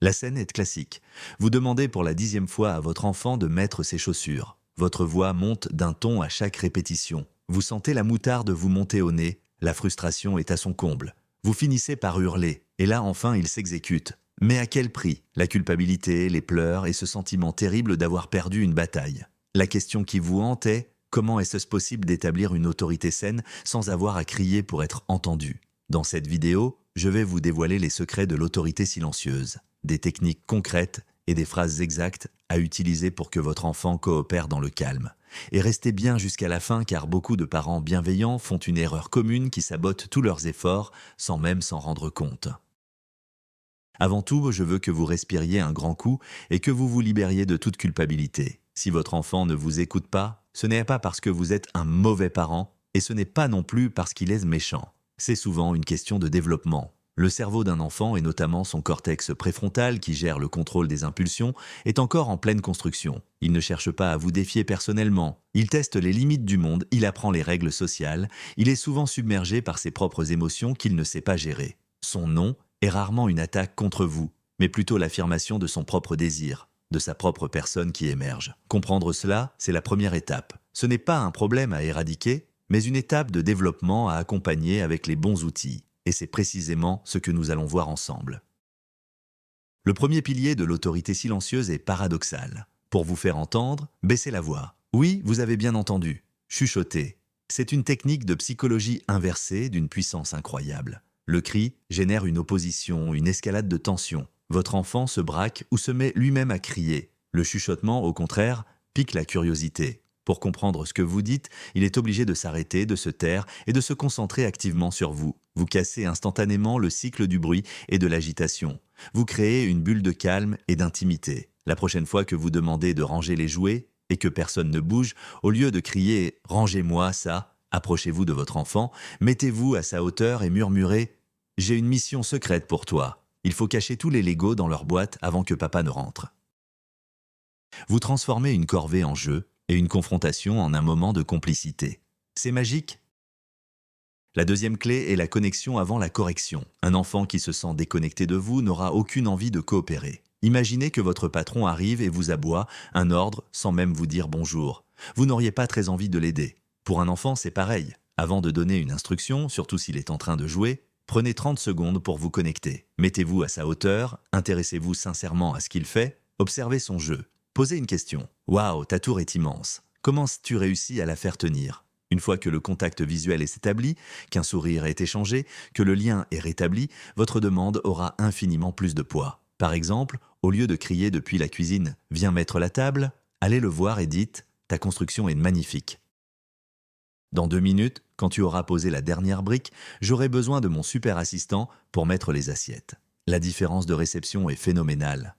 La scène est classique. Vous demandez pour la 10e fois à votre enfant de mettre ses chaussures. Votre voix monte d'un ton à chaque répétition. Vous sentez la moutarde vous monter au nez, la frustration est à son comble. Vous finissez par hurler, et là enfin il s'exécute. Mais à quel prix? La culpabilité, les pleurs et ce sentiment terrible d'avoir perdu une bataille. La question qui vous hante est: comment est-ce possible d'établir une autorité saine sans avoir à crier pour être entendu? Dans cette vidéo, je vais vous dévoiler les secrets de l'autorité silencieuse, des techniques concrètes et des phrases exactes à utiliser pour que votre enfant coopère dans le calme. Et restez bien jusqu'à la fin car beaucoup de parents bienveillants font une erreur commune qui sabote tous leurs efforts sans même s'en rendre compte. Avant tout, je veux que vous respiriez un grand coup et que vous vous libériez de toute culpabilité. Si votre enfant ne vous écoute pas, ce n'est pas parce que vous êtes un mauvais parent et ce n'est pas non plus parce qu'il est méchant. C'est souvent une question de développement. Le cerveau d'un enfant, et notamment son cortex préfrontal qui gère le contrôle des impulsions, est encore en pleine construction. Il ne cherche pas à vous défier personnellement. Il teste les limites du monde, il apprend les règles sociales, il est souvent submergé par ses propres émotions qu'il ne sait pas gérer. Son non est rarement une attaque contre vous, mais plutôt l'affirmation de son propre désir, de sa propre personne qui émerge. Comprendre cela, c'est la première étape. Ce n'est pas un problème à éradiquer, mais une étape de développement à accompagner avec les bons outils. Et c'est précisément ce que nous allons voir ensemble. Le premier pilier de l'autorité silencieuse est paradoxal. Pour vous faire entendre, baissez la voix. Oui, vous avez bien entendu. Chuchoter. C'est une technique de psychologie inversée d'une puissance incroyable. Le cri génère une opposition, une escalade de tension. Votre enfant se braque ou se met lui-même à crier. Le chuchotement, au contraire, pique la curiosité. Pour comprendre ce que vous dites, il est obligé de s'arrêter, de se taire et de se concentrer activement sur vous. Vous cassez instantanément le cycle du bruit et de l'agitation. Vous créez une bulle de calme et d'intimité. La prochaine fois que vous demandez de ranger les jouets et que personne ne bouge, au lieu de crier « Rangez-moi ça », approchez-vous de votre enfant, mettez-vous à sa hauteur et murmurez « J'ai une mission secrète pour toi. Il faut cacher tous les Legos dans leur boîte avant que papa ne rentre. » Vous transformez une corvée en jeu et une confrontation en un moment de complicité. C'est magique. La deuxième clé est la connexion avant la correction. Un enfant qui se sent déconnecté de vous n'aura aucune envie de coopérer. Imaginez que votre patron arrive et vous aboie un ordre sans même vous dire bonjour. Vous n'auriez pas très envie de l'aider. Pour un enfant, c'est pareil. Avant de donner une instruction, surtout s'il est en train de jouer, prenez 30 secondes pour vous connecter. Mettez-vous à sa hauteur, intéressez-vous sincèrement à ce qu'il fait, observez son jeu. Posez une question. Waouh, ta tour est immense. Comment as-tu réussi à la faire tenir? Une fois que le contact visuel est établi, qu'un sourire est échangé, que le lien est rétabli, votre demande aura infiniment plus de poids. Par exemple, au lieu de crier depuis la cuisine « Viens mettre la table », allez le voir et dites « Ta construction est magnifique. Dans 2 minutes, quand tu auras posé la dernière brique, j'aurai besoin de mon super assistant pour mettre les assiettes. » La différence de réception est phénoménale.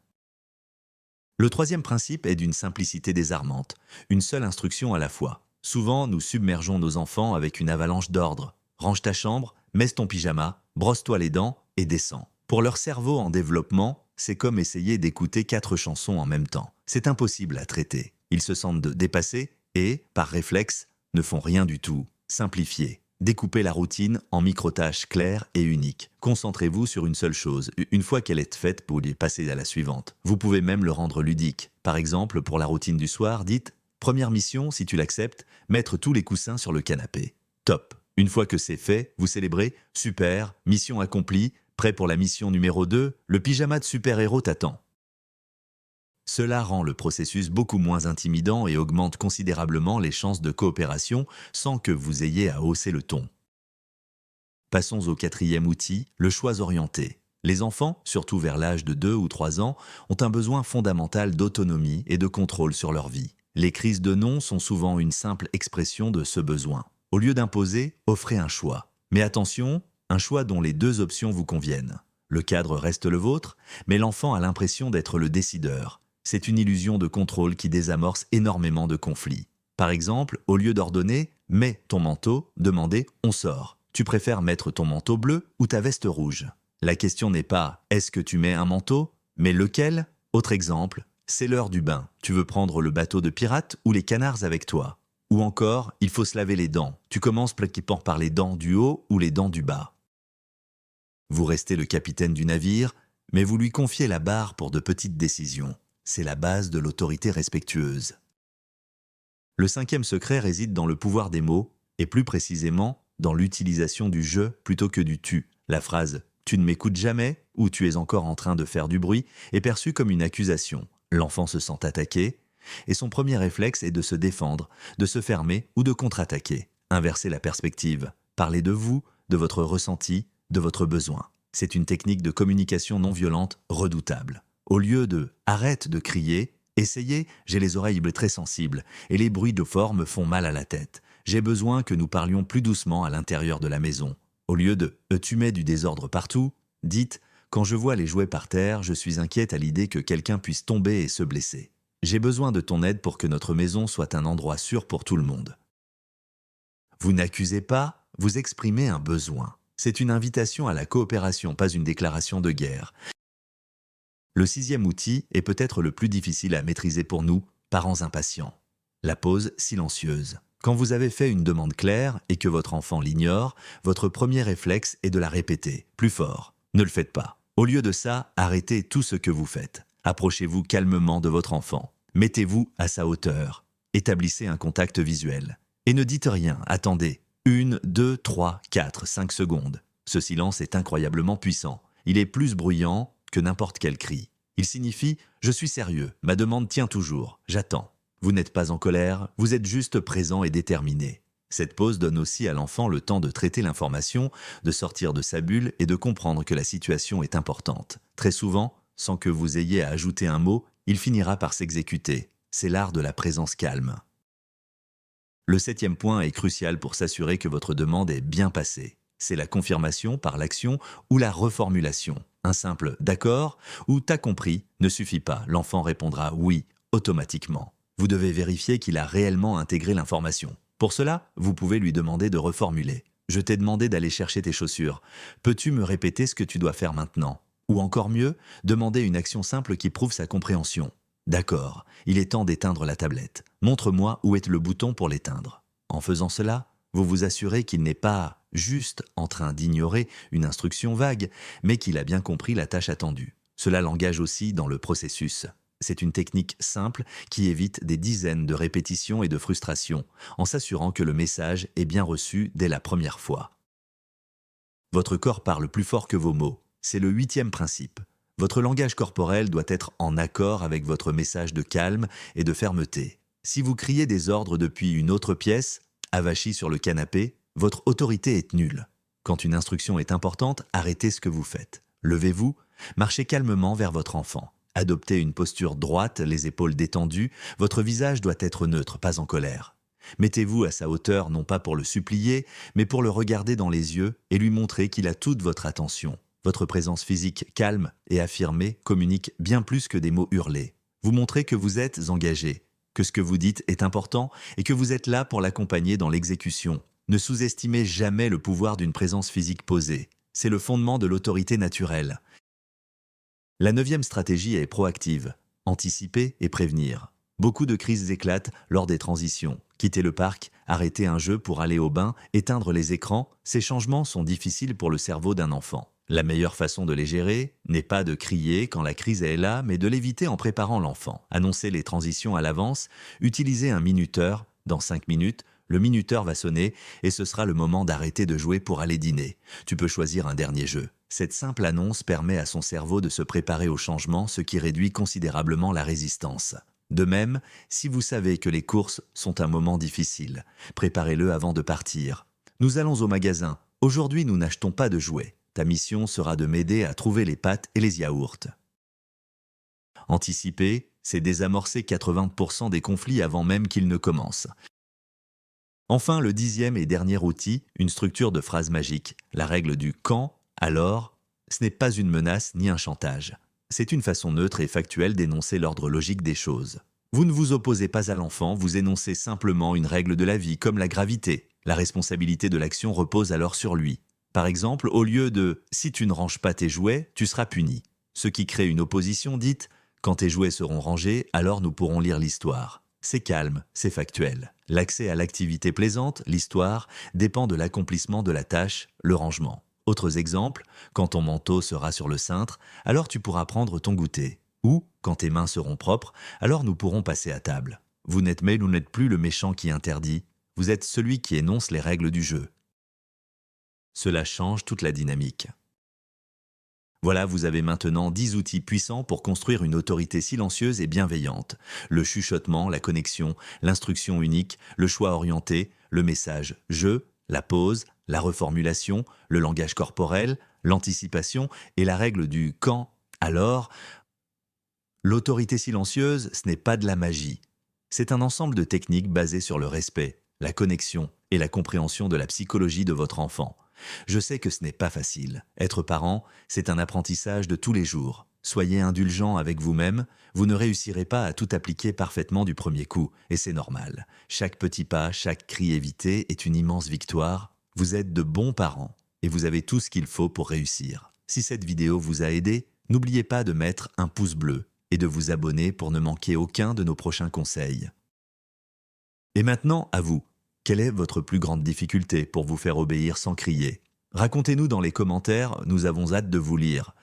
Le troisième principe est d'une simplicité désarmante, une seule instruction à la fois. Souvent, nous submergeons nos enfants avec une avalanche d'ordres. Range ta chambre, mets ton pyjama, brosse-toi les dents et descends. Pour leur cerveau en développement, c'est comme essayer d'écouter 4 chansons en même temps. C'est impossible à traiter. Ils se sentent dépassés et, par réflexe, ne font rien du tout. Simplifiez. Découpez la routine en micro-tâches claires et uniques. Concentrez-vous sur une seule chose. Une fois qu'elle est faite, vous pouvez passer à la suivante. Vous pouvez même le rendre ludique. Par exemple, pour la routine du soir, dites « Première mission, si tu l'acceptes, mettre tous les coussins sur le canapé. » Top. Une fois que c'est fait, vous célébrez « Super, mission accomplie, prêt pour la mission numéro 2, le pyjama de super-héros t'attend. » Cela rend le processus beaucoup moins intimidant et augmente considérablement les chances de coopération sans que vous ayez à hausser le ton. Passons au 4e outil, le choix orienté. Les enfants, surtout vers l'âge de 2 ou 3 ans, ont un besoin fondamental d'autonomie et de contrôle sur leur vie. Les crises de non sont souvent une simple expression de ce besoin. Au lieu d'imposer, offrez un choix. Mais attention, un choix dont les 2 options vous conviennent. Le cadre reste le vôtre, mais l'enfant a l'impression d'être le décideur. C'est une illusion de contrôle qui désamorce énormément de conflits. Par exemple, au lieu d'ordonner « mets ton manteau », demandez « on sort ». Tu préfères mettre ton manteau bleu ou ta veste rouge? La question n'est pas « est-ce que tu mets un manteau ?» mais « lequel ?» Autre exemple, c'est l'heure du bain. Tu veux prendre le bateau de pirate ou les canards avec toi? Ou encore, il faut se laver les dents. Tu commences par les dents du haut ou les dents du bas? Vous restez le capitaine du navire, mais vous lui confiez la barre pour de petites décisions. C'est la base de l'autorité respectueuse. Le cinquième secret réside dans le pouvoir des mots, et plus précisément dans l'utilisation du « je » plutôt que du « tu ». La phrase « tu ne m'écoutes jamais » ou « tu es encore en train de faire du bruit » est perçue comme une accusation. L'enfant se sent attaqué, et son premier réflexe est de se défendre, de se fermer ou de contre-attaquer. Inversez la perspective. Parlez de vous, de votre ressenti, de votre besoin. C'est une technique de communication non violente redoutable. Au lieu de « arrête de crier », essayez « j'ai les oreilles très sensibles et les bruits de fort me font mal à la tête. J'ai besoin que nous parlions plus doucement à l'intérieur de la maison ». Au lieu de « tu mets du désordre partout », dites « quand je vois les jouets par terre, je suis inquiète à l'idée que quelqu'un puisse tomber et se blesser. J'ai besoin de ton aide pour que notre maison soit un endroit sûr pour tout le monde. » Vous n'accusez pas, vous exprimez un besoin. C'est une invitation à la coopération, pas une déclaration de guerre. Le sixième outil est peut-être le plus difficile à maîtriser pour nous, parents impatients. La pause silencieuse. Quand vous avez fait une demande claire et que votre enfant l'ignore, votre premier réflexe est de la répéter, plus fort. Ne le faites pas. Au lieu de ça, arrêtez tout ce que vous faites. Approchez-vous calmement de votre enfant. Mettez-vous à sa hauteur. Établissez un contact visuel. Et ne dites rien, attendez. 1, 2, 3, 4, 5 secondes. Ce silence est incroyablement puissant. Il est plus bruyant que n'importe quel cri. Il signifie « je suis sérieux, ma demande tient toujours, j'attends ». Vous n'êtes pas en colère, vous êtes juste présent et déterminé. Cette pause donne aussi à l'enfant le temps de traiter l'information, de sortir de sa bulle et de comprendre que la situation est importante. Très souvent, sans que vous ayez à ajouter un mot, il finira par s'exécuter. C'est l'art de la présence calme. Le septième point est crucial pour s'assurer que votre demande est bien passée. C'est la confirmation par l'action ou la reformulation. Un simple « d'accord » ou « t'as compris » ne suffit pas. L'enfant répondra « oui » automatiquement. Vous devez vérifier qu'il a réellement intégré l'information. Pour cela, vous pouvez lui demander de reformuler. « Je t'ai demandé d'aller chercher tes chaussures. Peux-tu me répéter ce que tu dois faire maintenant ?» Ou encore mieux, demander une action simple qui prouve sa compréhension. « D'accord, il est temps d'éteindre la tablette. Montre-moi où est le bouton pour l'éteindre. » En faisant cela, vous vous assurez qu'il n'est pas juste en train d'ignorer une instruction vague, mais qu'il a bien compris la tâche attendue. Cela l'engage aussi dans le processus. C'est une technique simple qui évite des dizaines de répétitions et de frustrations, en s'assurant que le message est bien reçu dès la première fois. Votre corps parle plus fort que vos mots. C'est le huitième principe. Votre langage corporel doit être en accord avec votre message de calme et de fermeté. Si vous criez des ordres depuis une autre pièce, avachi sur le canapé, votre autorité est nulle. Quand une instruction est importante, arrêtez ce que vous faites. Levez-vous, marchez calmement vers votre enfant. Adoptez une posture droite, les épaules détendues, votre visage doit être neutre, pas en colère. Mettez-vous à sa hauteur non pas pour le supplier, mais pour le regarder dans les yeux et lui montrer qu'il a toute votre attention. Votre présence physique calme et affirmée communique bien plus que des mots hurlés. Vous montrez que vous êtes engagé, que ce que vous dites est important et que vous êtes là pour l'accompagner dans l'exécution. Ne sous-estimez jamais le pouvoir d'une présence physique posée. C'est le fondement de l'autorité naturelle. La neuvième stratégie est proactive, anticiper et prévenir. Beaucoup de crises éclatent lors des transitions. Quitter le parc, arrêter un jeu pour aller au bain, éteindre les écrans, ces changements sont difficiles pour le cerveau d'un enfant. La meilleure façon de les gérer n'est pas de crier quand la crise est là, mais de l'éviter en préparant l'enfant. Annoncer les transitions à l'avance, utiliser un minuteur. Dans 5 minutes, le minuteur va sonner et ce sera le moment d'arrêter de jouer pour aller dîner. Tu peux choisir un dernier jeu. Cette simple annonce permet à son cerveau de se préparer au changement, ce qui réduit considérablement la résistance. De même, si vous savez que les courses sont un moment difficile, préparez-le avant de partir. Nous allons au magasin. Aujourd'hui, nous n'achetons pas de jouets. Ta mission sera de m'aider à trouver les pâtes et les yaourts. Anticiper, c'est désamorcer 80% des conflits avant même qu'ils ne commencent. Enfin, le 10e et dernier outil, une structure de phrase magique, la règle du « quand », alors, ce n'est pas une menace ni un chantage. C'est une façon neutre et factuelle d'énoncer l'ordre logique des choses. Vous ne vous opposez pas à l'enfant, vous énoncez simplement une règle de la vie, comme la gravité. La responsabilité de l'action repose alors sur lui. Par exemple, au lieu de « si tu ne ranges pas tes jouets, tu seras puni », ce qui crée une opposition dite « quand tes jouets seront rangés, alors nous pourrons lire l'histoire ». C'est calme, c'est factuel. L'accès à l'activité plaisante, l'histoire, dépend de l'accomplissement de la tâche, le rangement. Autres exemples, quand ton manteau sera sur le cintre, alors tu pourras prendre ton goûter. Ou, quand tes mains seront propres, alors nous pourrons passer à table. Vous n'êtes plus le méchant qui interdit, vous êtes celui qui énonce les règles du jeu. Cela change toute la dynamique. Voilà, vous avez maintenant 10 outils puissants pour construire une autorité silencieuse et bienveillante. Le chuchotement, la connexion, l'instruction unique, le choix orienté, le message «je», la pause, la reformulation, le langage corporel, l'anticipation et la règle du «quand». Alors, l'autorité silencieuse, ce n'est pas de la magie. C'est un ensemble de techniques basées sur le respect, la connexion et la compréhension de la psychologie de votre enfant. Je sais que ce n'est pas facile. Être parent, c'est un apprentissage de tous les jours. Soyez indulgent avec vous-même, vous ne réussirez pas à tout appliquer parfaitement du premier coup, et c'est normal. Chaque petit pas, chaque cri évité est une immense victoire. Vous êtes de bons parents, et vous avez tout ce qu'il faut pour réussir. Si cette vidéo vous a aidé, n'oubliez pas de mettre un pouce bleu et de vous abonner pour ne manquer aucun de nos prochains conseils. Et maintenant, à vous. Quelle est votre plus grande difficulté pour vous faire obéir sans crier? Racontez-nous dans les commentaires, nous avons hâte de vous lire.